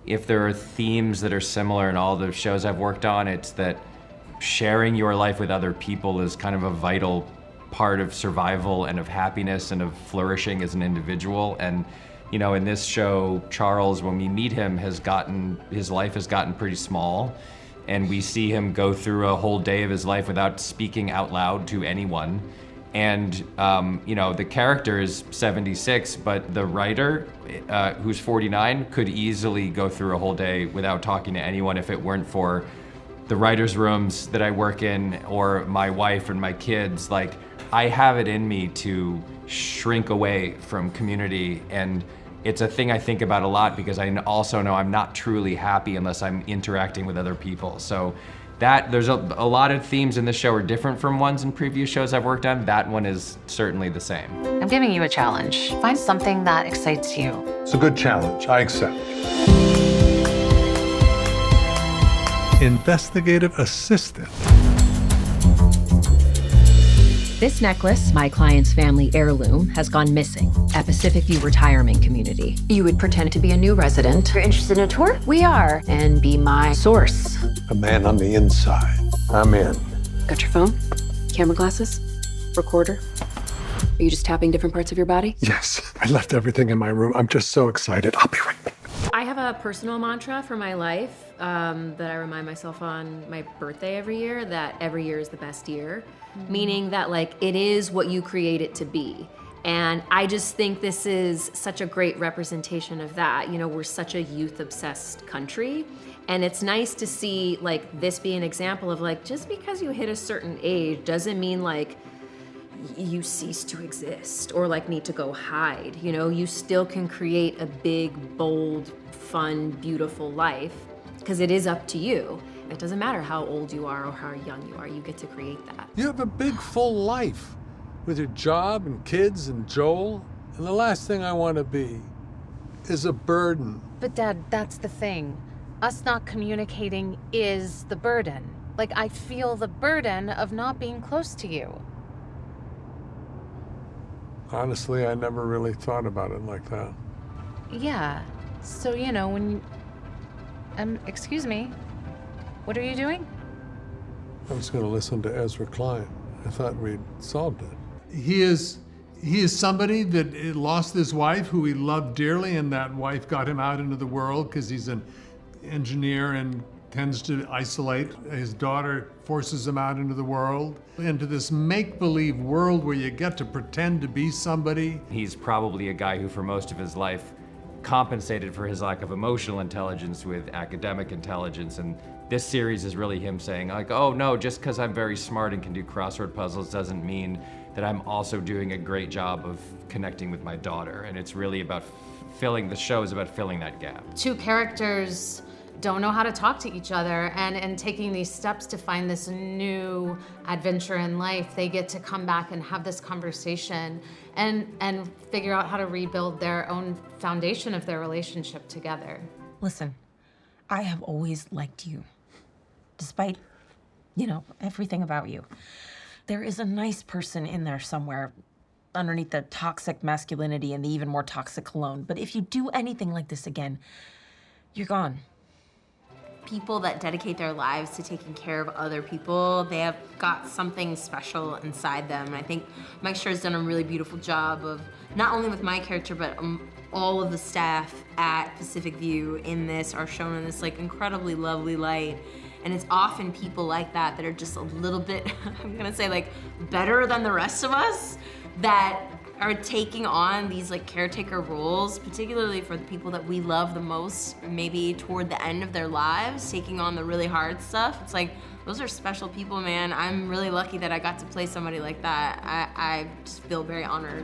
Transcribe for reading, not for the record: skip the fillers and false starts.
if there are themes that are similar in all the shows I've worked on, it's that sharing your life with other people is kind of a vital part of survival and of happiness and of flourishing as an individual. And you know, in this show, Charles, when we meet him, his life has gotten pretty small, and we see him go through a whole day of his life without speaking out loud to anyone. And you know, the character is 76, but the writer, who's 49, could easily go through a whole day without talking to anyone if it weren't for the writers' rooms that I work in, or my wife and my kids. Like, I have it in me to shrink away from community, and it's a thing I think about a lot because I also know I'm not truly happy unless I'm interacting with other people. So that there's a lot of themes in this show are different from ones in previous shows I've worked on. That one is certainly the same. I'm giving you a challenge. Find something that excites you. It's a good challenge. I accept. Investigative assistant. This necklace, my client's family heirloom, has gone missing at Pacific View Retirement Community. You would pretend to be a new resident. You're interested in a tour? We are, and be my source. A man on the inside. I'm in. Got your phone? Camera glasses? Recorder? Are you just tapping different parts of your body? Yes, I left everything in my room. I'm just so excited. I'll be right back. I have a personal mantra for my life that I remind myself on my birthday every year, that every year is the best year. Meaning that, like, it is what you create it to be. And I just think this is such a great representation of that. You know, we're such a youth-obsessed country. And it's nice to see, like, this be an example of, like, just because you hit a certain age doesn't mean, like, you cease to exist or, like, need to go hide. You know, you still can create a big, bold, fun, beautiful life, because it is up to you. It doesn't matter how old you are or how young you are, you get to create that. You have a big, full life with your job and kids and Joel. And the last thing I want to be is a burden. But Dad, that's the thing. Us not communicating is the burden. Like, I feel the burden of not being close to you. Honestly, I never really thought about it like that. Yeah. So, you know, when excuse me. What are you doing? I was going to listen to Ezra Klein. I thought we'd solved it. He is somebody that lost his wife, who he loved dearly, and that wife got him out into the world because he's an engineer and tends to isolate. His daughter forces him out into the world, into this make-believe world where you get to pretend to be somebody. He's probably a guy who, for most of his life, compensated for his lack of emotional intelligence with academic intelligence. And this series is really him saying, like, oh no, just because I'm very smart and can do crossword puzzles doesn't mean that I'm also doing a great job of connecting with my daughter. And it's really about the show is about filling that gap. Two characters don't know how to talk to each other, and taking these steps to find this new adventure in life, they get to come back and have this conversation and figure out how to rebuild their own foundation of their relationship together. Listen, I have always liked you, despite, you know, everything about you. There is a nice person in there somewhere underneath the toxic masculinity and the even more toxic cologne. But if you do anything like this again, you're gone. People that dedicate their lives to taking care of other people, they have got something special inside them. And I think Mike Schur has done a really beautiful job of, not only with my character, but all of the staff at Pacific View in this are shown in this, like, incredibly lovely light. And it's often people like that that are just a little bit, I'm gonna say, like, better than the rest of us, that are taking on these, like, caretaker roles, particularly for the people that we love the most, maybe toward the end of their lives, taking on the really hard stuff. It's like, those are special people, man. I'm really lucky that I got to play somebody like that. I just feel very honored.